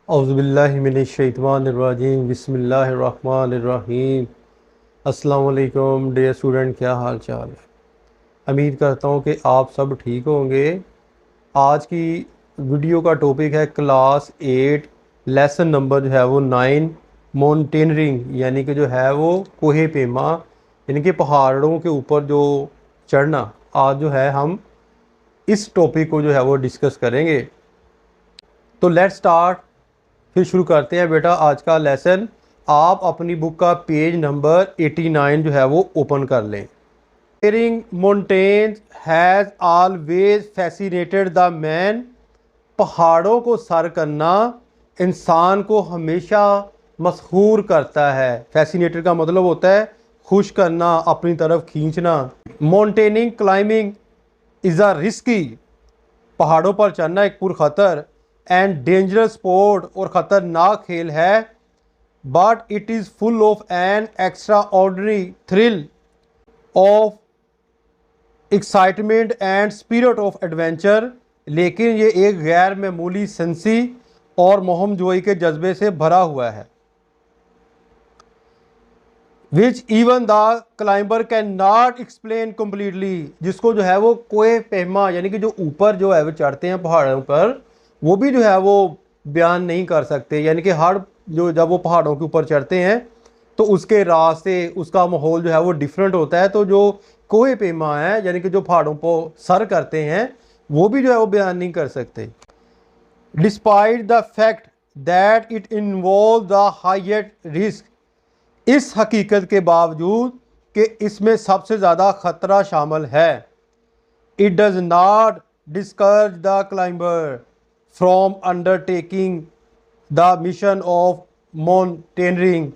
औज़ुबिल्लाहिमिनश्शैतानिर्रजीम बिस्मिल्लाहिर्रहमानिर्रहीम। अस्सलाम वालेकुम डियर स्टूडेंट, क्या हाल चाल है। उम्मीद करता हूँ कि आप सब ठीक होंगे। आज की वीडियो का टॉपिक है क्लास 8 लेसन नंबर जो है वो 9 माउंटेनरिंग, यानी कि जो है वो कोहे पेमा यानी कि पहाड़ों के ऊपर जो चढ़ना। आज जो है हम इस टॉपिक को जो है वो डिस्कस करेंगे। तो लेट्स स्टार्ट। फिर शुरू करते हैं बेटा आज का लेसन। आप अपनी बुक का पेज नंबर 89 जो है वो ओपन कर लें। Climbing mountains has always fascinated the man. पहाड़ों को सर करना इंसान को हमेशा मसहूर करता है। फैसिनेटेड का मतलब होता है खुश करना, अपनी तरफ खींचना। Mountaineering climbing is a risky. पहाड़ों पर चढ़ना एक पुरखतर एंड डेंजरस स्पोर्ट और ख़तरनाक खेल है। But it is full of an extra ordinary thrill of excitement and spirit of adventure. लेकिन ये एक गैर मामूली सेंसी और मोहमजोई के जज्बे से भरा हुआ है। Which even the climber can not explain completely. जिसको जो है वो कोई पहमा यानी कि जो ऊपर जो है वो चढ़ते हैं पहाड़ों पर, वो भी जो है वो बयान नहीं कर सकते। यानी कि हर जो जब वो पहाड़ों के ऊपर चढ़ते हैं तो उसके रास्ते, उसका माहौल जो है वो डिफरेंट होता है। तो जो कोहे पेमा है यानी कि जो पहाड़ों को सर करते हैं, वो भी जो है वो बयान नहीं कर सकते। Despite the fact that it involve the highest risk. इस हकीकत के बावजूद कि इसमें सबसे ज़्यादा ख़तरा शामिल है। It does not discourage the climber from undertaking the mission of mountaineering.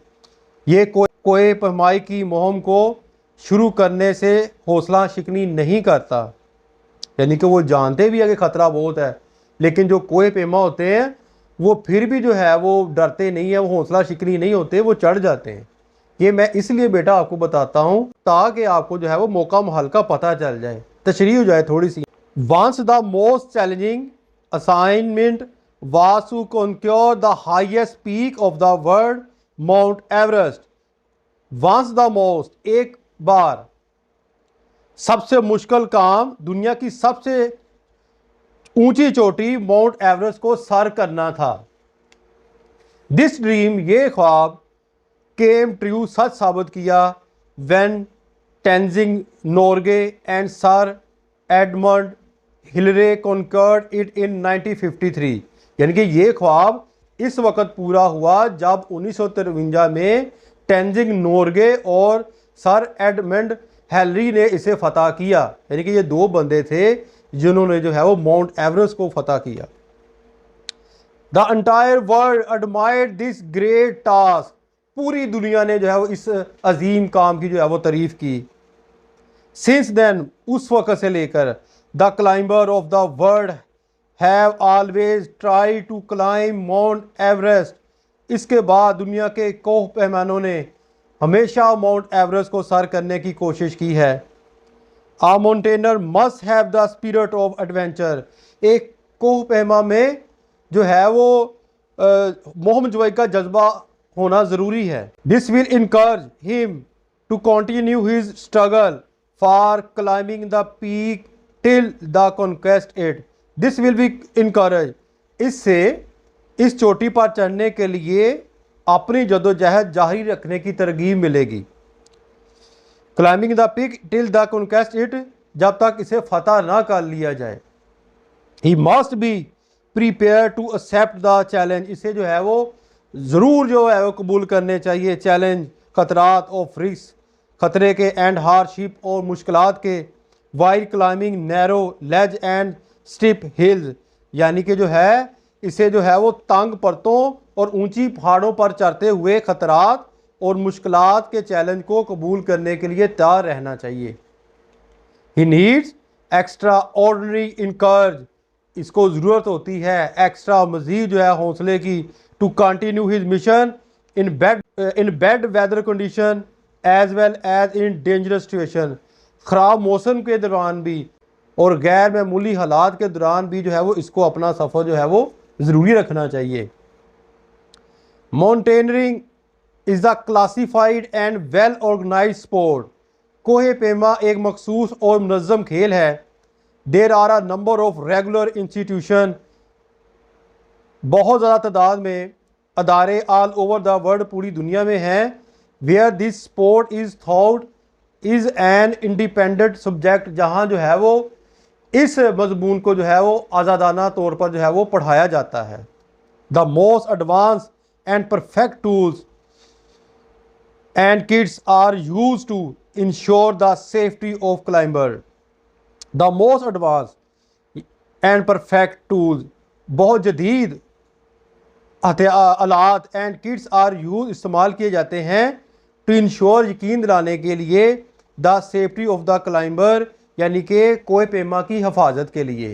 ये कोई पैमाई की मुहिम को शुरू करने से हौसला शिकनी नहीं करता। यानी कि वो जानते भी है कि ख़तरा बहुत है, लेकिन जो कोई पैमा होते हैं वो फिर भी जो है वो डरते नहीं है, वो हौसला शिकनी नहीं होते, वो चढ़ जाते हैं। ये मैं इसलिए बेटा आपको बताता हूँ ताकि आपको जो है वो मौका महल का पता चल जाए, तशरीह हो जाए थोड़ी सी। Once the most challenging assignment was to conquer the highest peak of the world, Mount Everest. Once the most, एक बार, सबसे मुश्किल काम, दुनिया की सबसे ऊंची चोटी माउंट एवरेस्ट को सर करना था। दिस ड्रीम, ये ख्वाब, केम ट्रू, सच साबित किया when Tenzing Norgay and sir Edmund Hillary conquered it in 1953। यानी कि ये ख्वाब इस वक्त पूरा हुआ जब 1953 में टेंजिंग नोर्गे और सर एडमंड हिलरी ने इसे फतह किया। यानी कि ये दो बंदे थे जिन्होंने जो है वो माउंट एवरेस्ट को फतह किया। The entire world admired this great task. पूरी दुनिया ने जो है वो इस अजीम काम की जो है वो तारीफ की। सिंस देन, उस वक्त से लेकर, the climber of the world have always try to climb mount Everest. इसके बाद दुनिया के कोह पैमानों ने हमेशा माउंट एवरेस्ट को सर करने की कोशिश की है। A mountaineer must have the spirit of adventure. एक कोह पैमा में जो है वो मोहमजोई का जज्बा होना ज़रूरी है। This will encourage him to continue his struggle for climbing the peak till the conquest it. This will be encourage, इससे इस चोटी पर चढ़ने के लिए अपनी जदोजहद जारी रखने की तरगीब मिलेगी। Climbing the peak till the conquest it, जब तक इसे फतह ना कर लिया जाए। He must be prepare to accept the challenge. इसे जो है वो ज़रूर जो है वो कबूल करने चाहिए। चैलेंज, खतरात और रिस्क, खतरे के एंड हार्डशिप और मुश्किलात के। While climbing narrow ledge and steep hills, यानी कि जो है इसे जो है वो तंग परतों और ऊंची पहाड़ों पर चढ़ते हुए खतरात और मुश्किलात के चैलेंज को कबूल करने के लिए तैयार रहना चाहिए। He needs extra ordinary encourage. इसको ज़रूरत होती है एक्स्ट्रा मज़ीद जो है हौसले की। To continue his mission in bad weather condition as well as in dangerous situation. ख़राब मौसम के दौरान भी और गैर मामूली हालात के दौरान भी जो है वो इसको अपना सफ़र जो है वो ज़रूरी रखना चाहिए। Mountaineering is the classified and well organise sport. कोहे पेमा एक मखसूस और मुनज़्ज़म खेल है। There are a number of regular institution, बहुत ज़्यादा तादाद में अदारे ऑल ओवर द वर्ल्ड, पूरी दुनिया में हैं। Where this sport is thought is an independent subject, जहाँ जो है वो इस मजमून को जो है वो आज़ादाना तौर पर जो है वो पढ़ाया जाता है। The most advance and perfect tools and kits are use to ensure the safety of climber. The most advance and perfect tools, बहुत जदीद आलात एंड किट्स आर यूज इस्तेमाल किए जाते हैं टू इंश्योर, यकीन दिलाने के लिए, the safety of the climber, यानी कि कोहे पेमा की हिफाजत के लिए।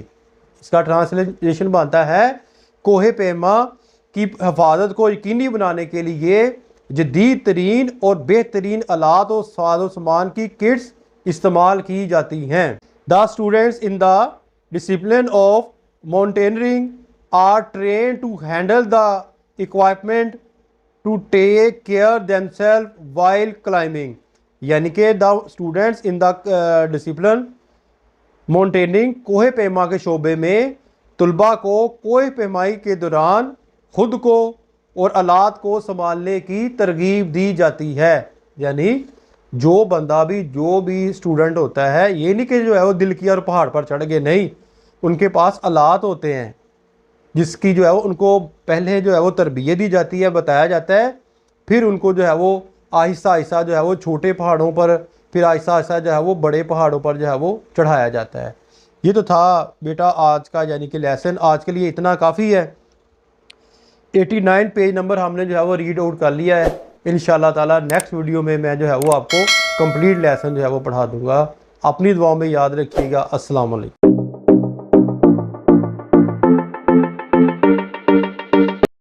इसका ट्रांसलेशन बनता है कोहे पेमा की हिफाजत को यकीनी बनाने के लिए जदीद तरीन और बेहतरीन आलात और साजो सामान की किट्स इस्तेमाल की जाती हैं। The students in the discipline of mountaineering are trained to handle the equipment to take care themselves while climbing, यानी कि the students in the discipline mountaineering कोहे पेमा के शोबे में तुलबा को कोहे पेमाई के दौरान खुद को और आलात को संभालने की तरगीब दी जाती है। यानी जो बंदा भी, जो भी स्टूडेंट होता है, ये नहीं कि जो है वो दिल किया और पहाड़ पर चढ़ गए, नहीं, उनके पास आलात होते हैं जिसकी जो है वो उनको पहले जो है वो तरबियत दी जाती है, बताया जाता है, फिर उनको जो है वो आहिस्ता आहिस्ता जो है वो छोटे पहाड़ों पर, फिर आहिस्ता आहिस्ता जो है वो बड़े पहाड़ों पर जो है वो चढ़ाया जाता है। ये तो था बेटा आज का यानी कि लेसन। आज के लिए इतना काफ़ी है। 89 पेज नंबर हमने जो है वो रीड आउट कर लिया है। इंशाल्लाह ताला नेक्स्ट वीडियो में मैं जो है वो आपको कंप्लीट लेसन जो है वो पढ़ा दूँगा। अपनी दुआओं में याद रखिएगा। अस्सलाम वालेकुम।